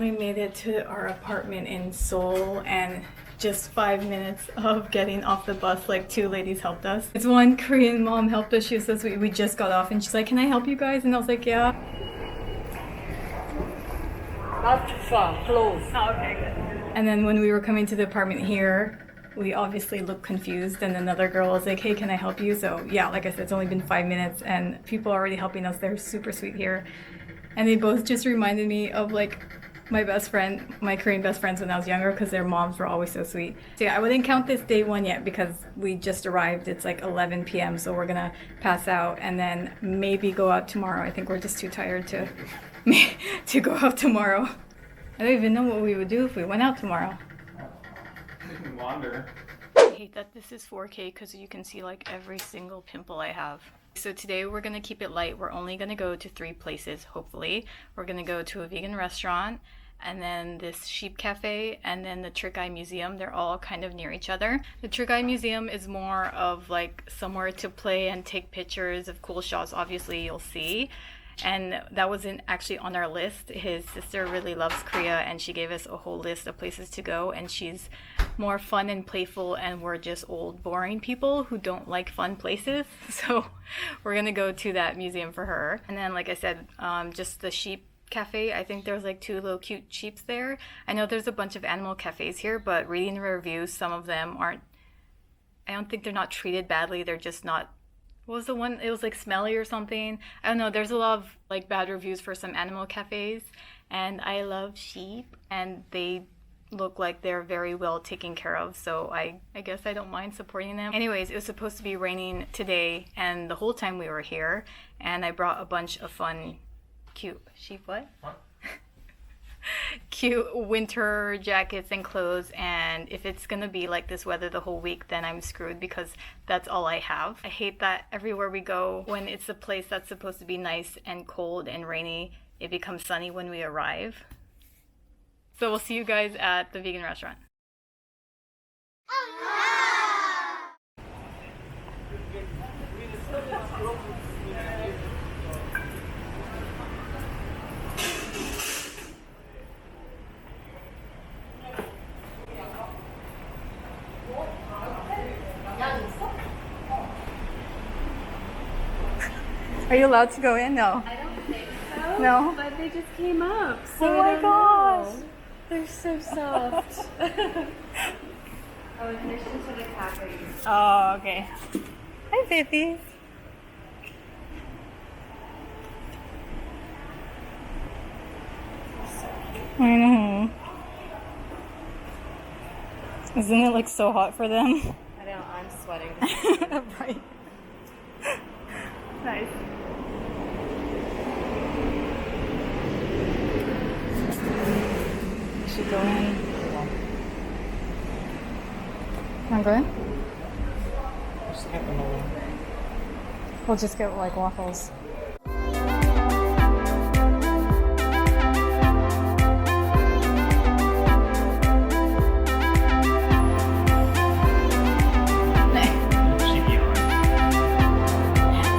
finally made it to our apartment in Seoul, and just 5 minutes of getting off the bus, like 2 ladies helped us. It's one Korean mom helped us. She says we just got off and she's like, can I help you guys? And I was like, yeah. Not too far, close. Oh, okay, good. And then when we were coming to the apartment here, we obviously looked confused, and another girl was like, hey, can I help you? So yeah, like I said, it's only been 5 minutes and people are already helping us. They're super sweet here. And they both just reminded me of like my best friend, my Korean best friends when I was younger, because their moms were always so sweet. So yeah, I wouldn't count this day one yet because we just arrived. It's like 11 p.m. So we're gonna pass out and then maybe go out tomorrow. I think we're just too tired to go out tomorrow. I don't even know what we would do if we went out tomorrow. You can wander. I hate that this is 4K because you can see like every single pimple I have. So today we're gonna keep it light. We're only gonna go to 3 places, hopefully. We're gonna go to a vegan restaurant, and then this sheep cafe, and then the Trick Eye Museum. They're all kind of near each other. The Trick Eye Museum is more of like somewhere to play and take pictures of cool shots, obviously you'll see. And that wasn't actually on our list. His sister really loves Korea and she gave us a whole list of places to go, and she's more fun and playful, and we're just old boring people who don't like fun places. So we're gonna go to that museum for her. And then like I said, just the sheep cafe. I think there's like 2 little cute sheeps there. I know there's a bunch of animal cafes here, but reading the reviews, some of them aren't, I don't think they're not treated badly, they're just not. What was the one? It was like smelly or something. I don't know. There's a lot of like bad reviews for some animal cafes, and I love sheep and they look like they're very well taken care of, so I guess I don't mind supporting them. Anyways, it was supposed to be raining today and the whole time we were here, and I brought a bunch of fun cute sheep cute winter jackets and clothes, and if it's gonna be like this weather the whole week, then I'm screwed because that's all I have. I hate that everywhere we go, when it's a place that's supposed to be nice and cold and rainy, it becomes sunny when we arrive. So we'll see you guys at the vegan restaurant. Are you allowed to go in? No. I don't think so. No? But they just came up. So Oh my gosh. They're so soft. Oh, in addition to the cafe. Oh, okay. Hi, baby. I know. Isn't it like so hot for them? I know, I'm sweating. Right. Nice. We should go in. Wanna go in? Just get them alone. We'll just get like waffles.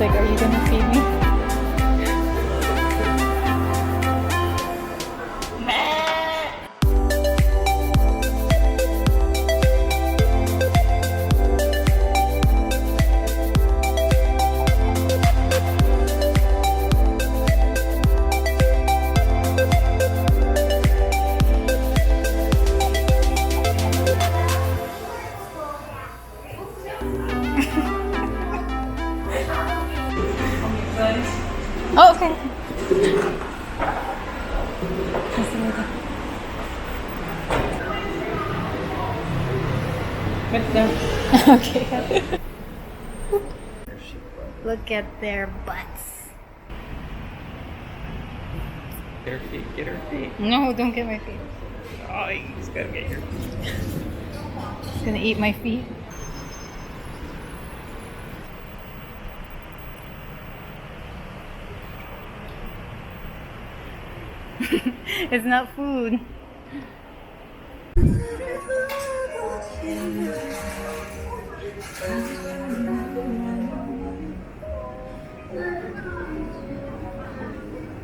Like, are you gonna feed me? Oh, okay. Okay. Look at their butts. Get her feet, get her feet. No, don't get my feet. Oh, you just gotta get your feet. It's gonna eat my feet. It's not food.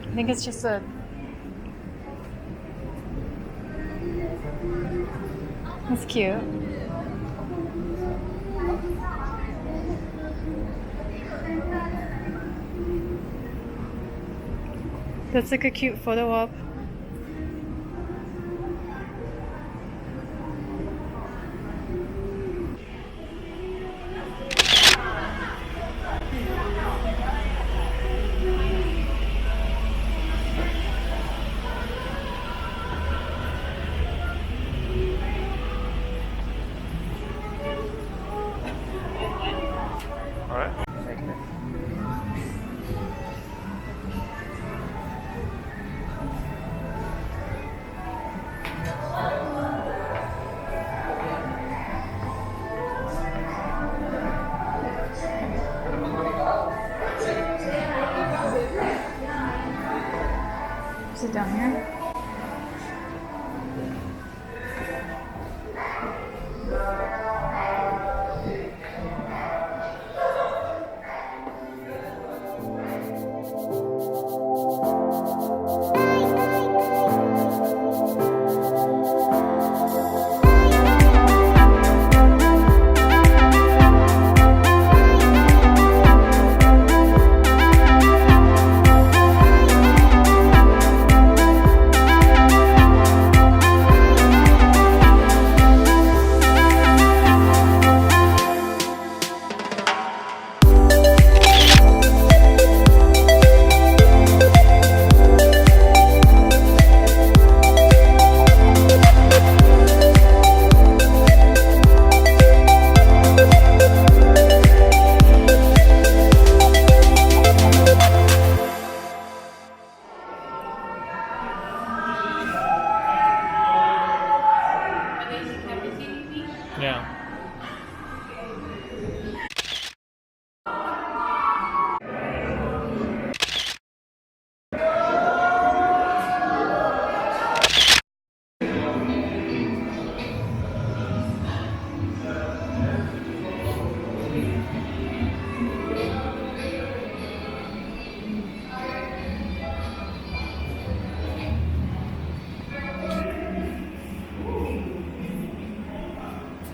I think it's just a That's cute. That's like a cute photo op. Alright. Sit down here. Yeah.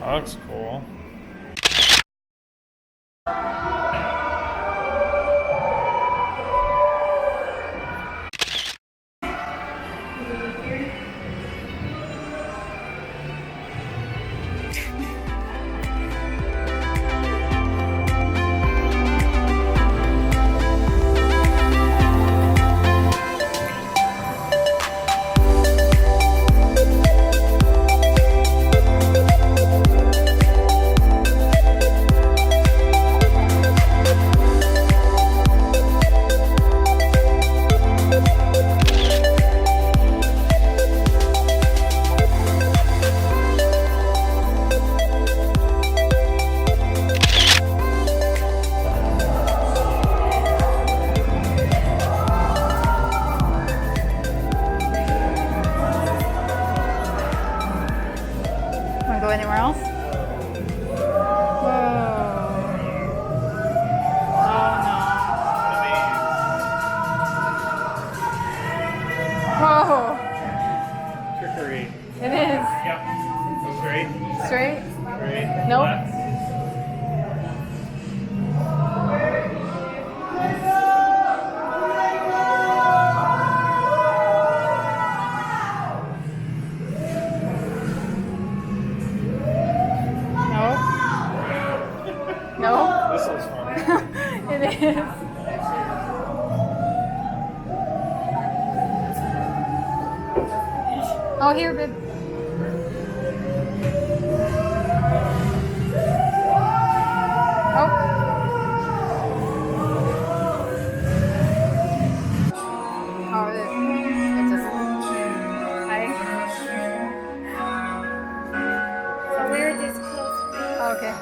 That looks cool. Wanna go anywhere else? Whoa. Oh no. Whoa. Trickery. It is. Yep. Straight. Straight? Straight. Nope. Left. No. No. This was fun. It is. Oh, here, babe. Oh. Oh, it just. Hi. So wear this close, please. Oh, okay.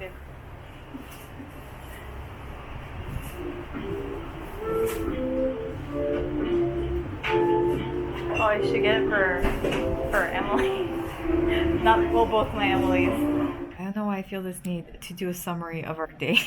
distracted. Oh, I should get it for Emily. Not, well, both my Emily's. I don't know why I feel this need to do a summary of our day.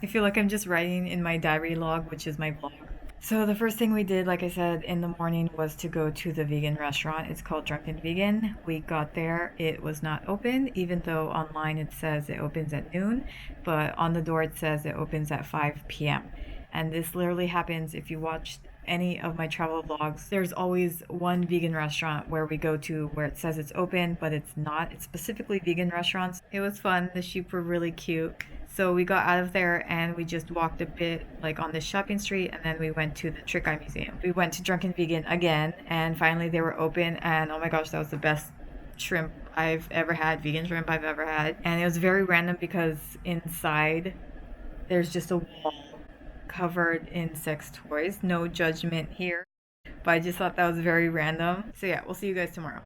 I feel like I'm just writing in my diary log, which is my blog. So the first thing we did, like I said, in the morning was to go to the vegan restaurant. It's called Drunken Vegan. We got there. It was not open, even though online it says it opens at noon, but on the door it says it opens at 5 p.m. And this literally happens if you watch any of my travel vlogs. There's always one vegan restaurant where we go to where it says it's open, but it's not. It's specifically vegan restaurants. It was fun. The sheep were really cute. So we got out of there and we just walked a bit like on this shopping street, and then we went to the Trick Eye Museum. We went to Drunken Vegan again, and finally they were open, and oh my gosh, that was the best shrimp I've ever had, vegan shrimp I've ever had. And it was very random because inside there's just a wall covered in sex toys. No judgment here, but I just thought that was very random. So yeah, we'll see you guys tomorrow.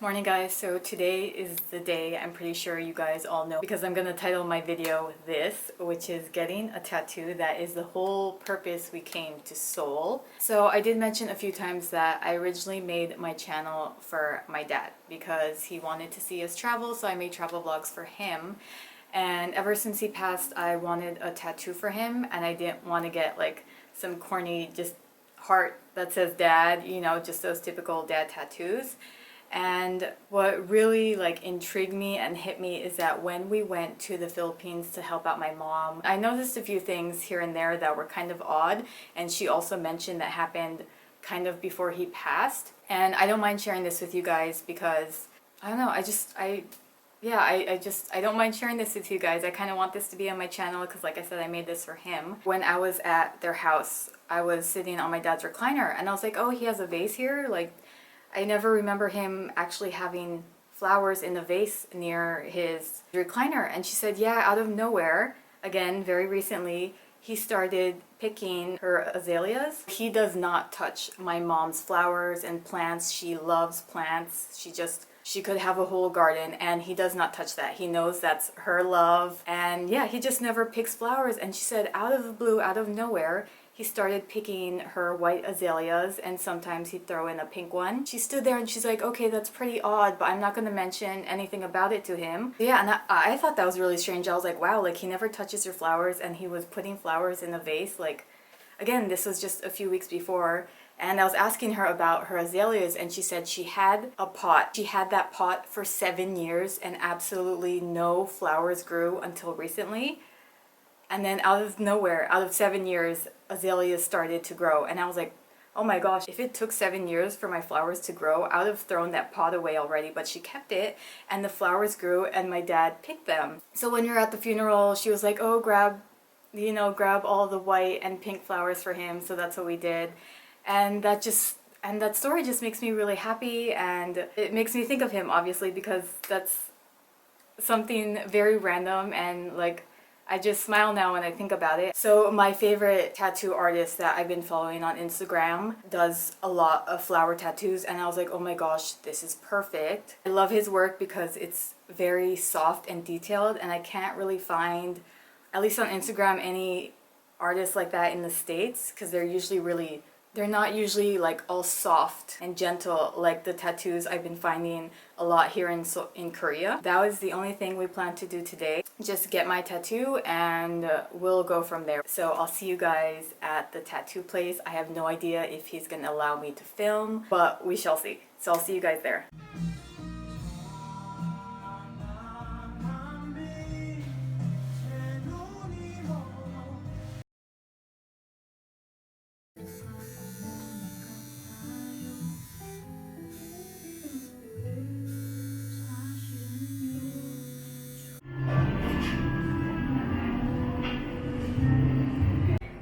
Morning guys, so today is the day I'm pretty sure you guys all know because I'm gonna title my video this, which is getting a tattoo. That is the whole purpose we came to Seoul. So I did mention a few times that I originally made my channel for my dad because he wanted to see us travel, so I made travel vlogs for him. And ever since he passed, I wanted a tattoo for him, and I didn't want to get like some corny just heart that says dad, you know, just those typical dad tattoos. And what really like intrigued me and hit me is that when we went to the Philippines to help out my mom, I noticed a few things here and there that were kind of odd, and she also mentioned that happened kind of before he passed. And I don't mind sharing this with you guys because I don't know, I don't mind sharing this with you guys. I kind of want this to be on my channel because like I said, I made this for him. When I was at their house, I was sitting on my dad's recliner and I was like, oh, he has a vase here? Like, I never remember him actually having flowers in a vase near his recliner. And she said, yeah, out of nowhere, again, very recently, he started picking her azaleas. He does not touch my mom's flowers and plants. She loves plants. She could have a whole garden, and he does not touch that. He knows that's her love. And yeah, he just never picks flowers. And she said, out of the blue, out of nowhere, he started picking her white azaleas, and sometimes he'd throw in a pink one. She stood there and she's like, okay, that's pretty odd, but I'm not going to mention anything about it to him. Yeah, and I thought that was really strange. I was like, wow, like he never touches her flowers, and he was putting flowers in a vase. Like, again, this was just a few weeks before. And I was asking her about her azaleas, and she said she had a pot. She had that pot for 7 years, and absolutely no flowers grew until recently. And then out of nowhere, out of 7 years, azaleas started to grow. And I was like, oh my gosh, if it took 7 years for my flowers to grow, I would have thrown that pot away already. But she kept it, and the flowers grew, and my dad picked them. So when we were at the funeral, she was like, oh, grab all the white and pink flowers for him. So that's what we did. And that story just makes me really happy, and it makes me think of him, obviously, because that's something very random, and like, I just smile now when I think about it. So my favorite tattoo artist that I've been following on Instagram does a lot of flower tattoos, and I was like, oh my gosh, this is perfect. I love his work because it's very soft and detailed, and I can't really find, at least on Instagram, any artists like that in the States, because they're not usually like all soft and gentle like the tattoos I've been finding a lot here in Korea. That was the only thing we planned to do today. Just get my tattoo, and we'll go from there. So I'll see you guys at the tattoo place. I have no idea if he's gonna allow me to film, but we shall see. So I'll see you guys there.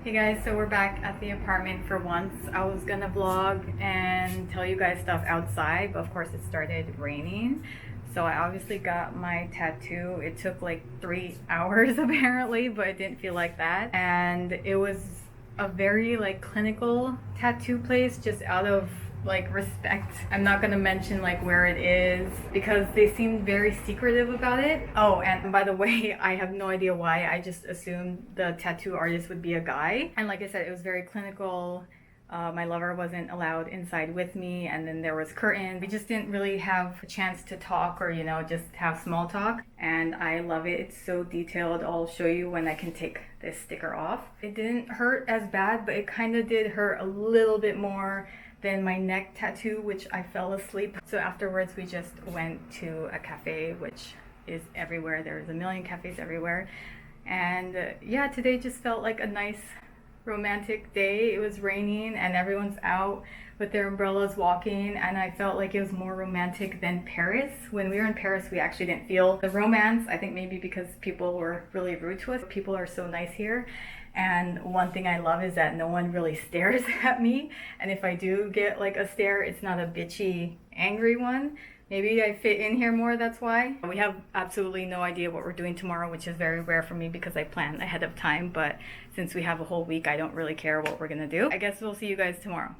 Hey guys, so we're back at the apartment for once. I was gonna vlog and tell you guys stuff outside, but of course it started raining. So I obviously got my tattoo. It took like 3 hours apparently, but it didn't feel like that. And it was a very like clinical tattoo place, just out of like respect. I'm not gonna mention like where it is because they seemed very secretive about it. Oh, and by the way, I have no idea why. I just assumed the tattoo artist would be a guy. And like I said, it was very clinical. My lover wasn't allowed inside with me, and then there was curtain. We just didn't really have a chance to talk or, you know, just have small talk. And I love it. It's so detailed. I'll show you when I can take this sticker off. It didn't hurt as bad, but it kind of did hurt a little bit more than my neck tattoo, which I fell asleep. So afterwards, we just went to a cafe, which is everywhere. There's a million cafes everywhere. And yeah, today just felt like a nice romantic day. It was raining and everyone's out with their umbrellas walking, and I felt like it was more romantic than Paris. When we were in Paris, we actually didn't feel the romance. I think maybe because people were really rude to us. People are so nice here. And one thing I love is that no one really stares at me. And if I do get like a stare, it's not a bitchy, angry one. Maybe I fit in here more, that's why. We have absolutely no idea what we're doing tomorrow, which is very rare for me because I plan ahead of time. But since we have a whole week, I don't really care what we're gonna do. I guess we'll see you guys tomorrow.